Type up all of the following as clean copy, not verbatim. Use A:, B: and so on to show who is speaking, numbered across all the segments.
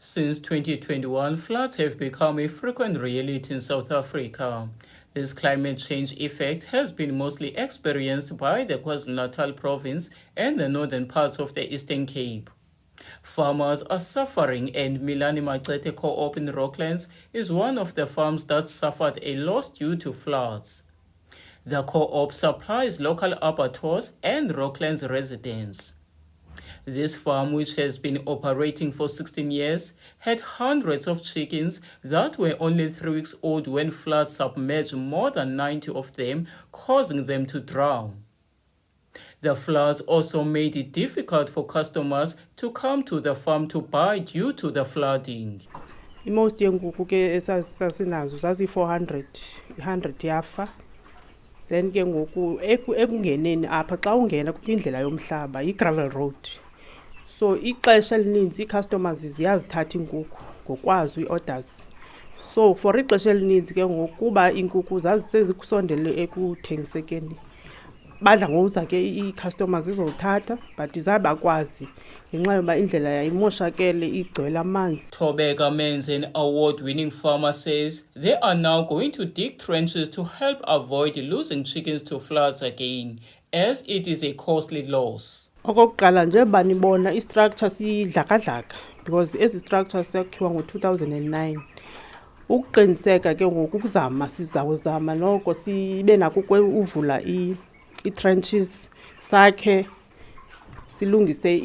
A: Since 2021, floods have become a frequent reality in South Africa. This climate change effect has been mostly experienced by the KwaZulu-Natal province and the northern parts of the Eastern Cape. Farmers are suffering, and Milani Macete Co-op in Rocklands is one of the farms that suffered a loss due to floods. The co-op supplies local abattoirs and Rocklands residents. This farm, which has been operating for 16 years, had hundreds of chickens that were only 3 weeks old when floods submerged more than 90 of them, causing them to drown. The floods also made it difficult for customers to come to the farm to buy due to the flooding.
B: Most yenguku ke esasinazo zazi400 100 yafa. Then ke ngoku ekungeneni apha xa ungena kwindlela yomhlaba i-gravel road. So ixesha elininzi i-customers ziyazithatha iinkukhu ngokwazi i-orders. So for ixesha elininzi ke ngokuba iinkukhu zazisezikusondele ekuthengisekeni, badla ngokuza ke i-customers zizothatha but zabakwazi ngenxa yoba indlela yayimoshakele igcwele amanzi.
A: Thobeka Menz, an award-winning farmer, says they are now going to dig trenches to help avoid losing chickens to floods again, as it is a costly loss.
B: Okokuqala nje banibona i-structure sidlakadlaka because ezi structure sakhiwa ngo-2009. Ukuqiniseka ke ngokuzama sizawuzama noko sibe nako uvula i-trenches sakhe silungise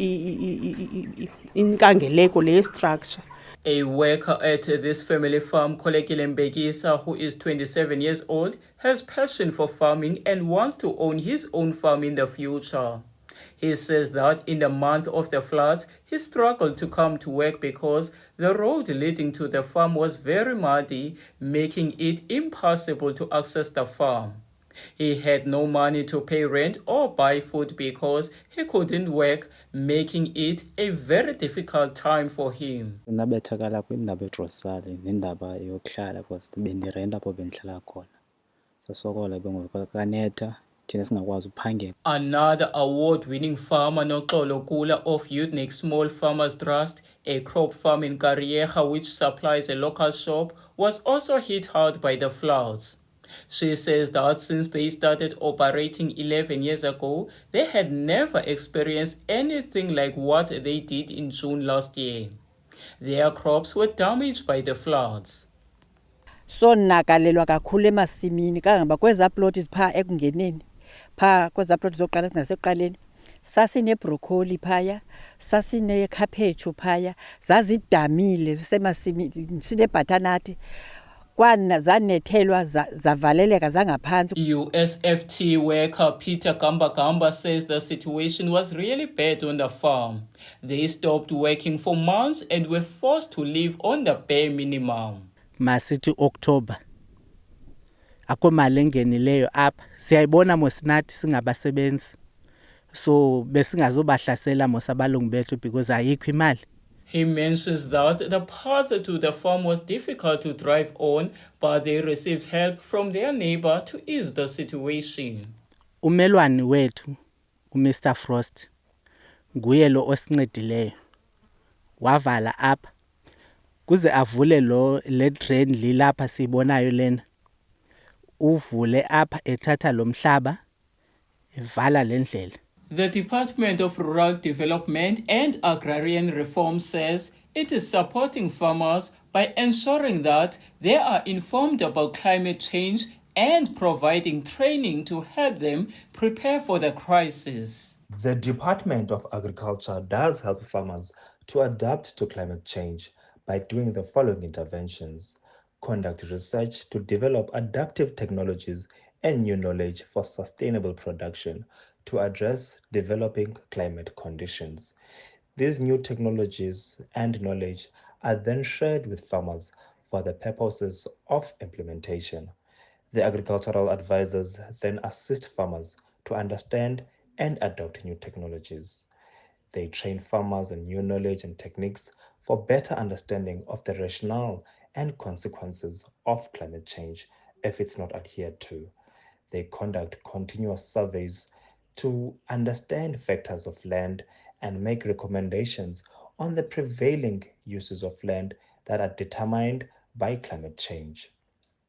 B: inkangeleko le structure.
A: A worker at this family farm, Kolekile Mbekisa, who is 27 years old, has passion for farming and wants to own his own farm in the future. He says that in the month of the floods, he struggled to come to work because the road leading to the farm was very muddy, making it impossible to access the farm. He had no money to pay rent or buy food because he couldn't work, making it a very difficult time for him.
C: Ndabethakala kwindaba egrosari nendaba yokuhlala because bendirenta apho bendihlala khona. Sasokola ke ngoku kanetha thina singakwazi uphangela.
A: Another award-winning farmer, Noxolo Kula of Youthnik Small Farmers Trust, a crop farm in Kariega which supplies a local shop, was also hit hard by the floods. She says that since they started operating 11 years ago, they had never experienced anything like what they did in June last year. Their crops were damaged by the floods.
D: So nakalelwa kakhulu emasimini kangaba kweza plot izipha ekungeneni pha kweza plot zoqala kungasekuqaleni sasine broccoli phaya sasine cabbage phaya zazidamile zisemasimini sine butternut kwana zanethelwa zavaleleka zangaphansi.
A: USFT worker Peter Gamba says the situation was really bad on the farm. They stopped working for months and were forced to live on the bare minimum.
E: Masithi October akho mali engenileyo apha siyayibona mosinathi singabasebenzi so besingazobahlasela mosabalungu bethu because ayikho imali.
A: He mentions that the path to the farm was difficult to drive on, but they received help from their neighbor to ease the situation.
E: Umelwani wethu uMr Frost nguye lo osincedileyo wavala apha kuze avule le drain lilapha sibonayo lena uvule apha ethatha lo mhlaba evala le ndlela.
A: The Department of Rural Development and Agrarian Reform says it is supporting farmers by ensuring that they are informed about climate change and providing training to help them prepare for the crisis.
F: The Department of Agriculture does help farmers to adapt to climate change by doing the following interventions: conduct research to develop adaptive technologies and new knowledge for sustainable production to address developing climate conditions. These new technologies and knowledge are then shared with farmers for the purposes of implementation. The agricultural advisors then assist farmers to understand and adopt new technologies. They train farmers in new knowledge and techniques for better understanding of the rationale and consequences of climate change if it's not adhered to. They conduct continuous surveys to understand factors of land and make recommendations on the prevailing uses of land that are determined by climate change.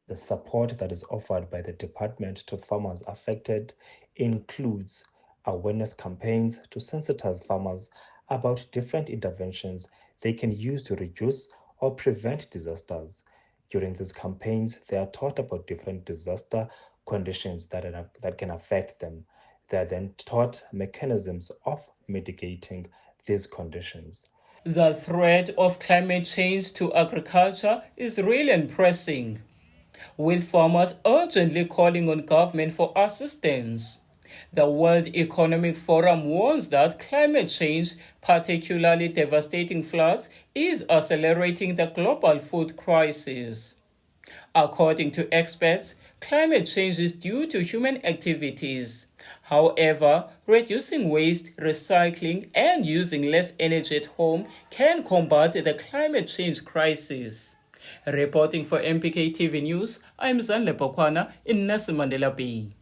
F: The support that is offered by the department to farmers affected includes awareness campaigns to sensitize farmers about different interventions they can use to reduce or prevent disasters. During these campaigns, they are taught about different disaster conditions that can affect them. They are then taught mechanisms of mitigating these conditions.
A: The threat of climate change to agriculture is real and pressing, with farmers urgently calling on government for assistance. The World Economic Forum warns that climate change, particularly devastating floods, is accelerating the global food crisis. According to experts, climate change is due to human activities. However, reducing waste, recycling, and using less energy at home can combat the climate change crisis. Reporting for MPK TV News, I'm Zanle Bokwana in Nelson Mandela Bay.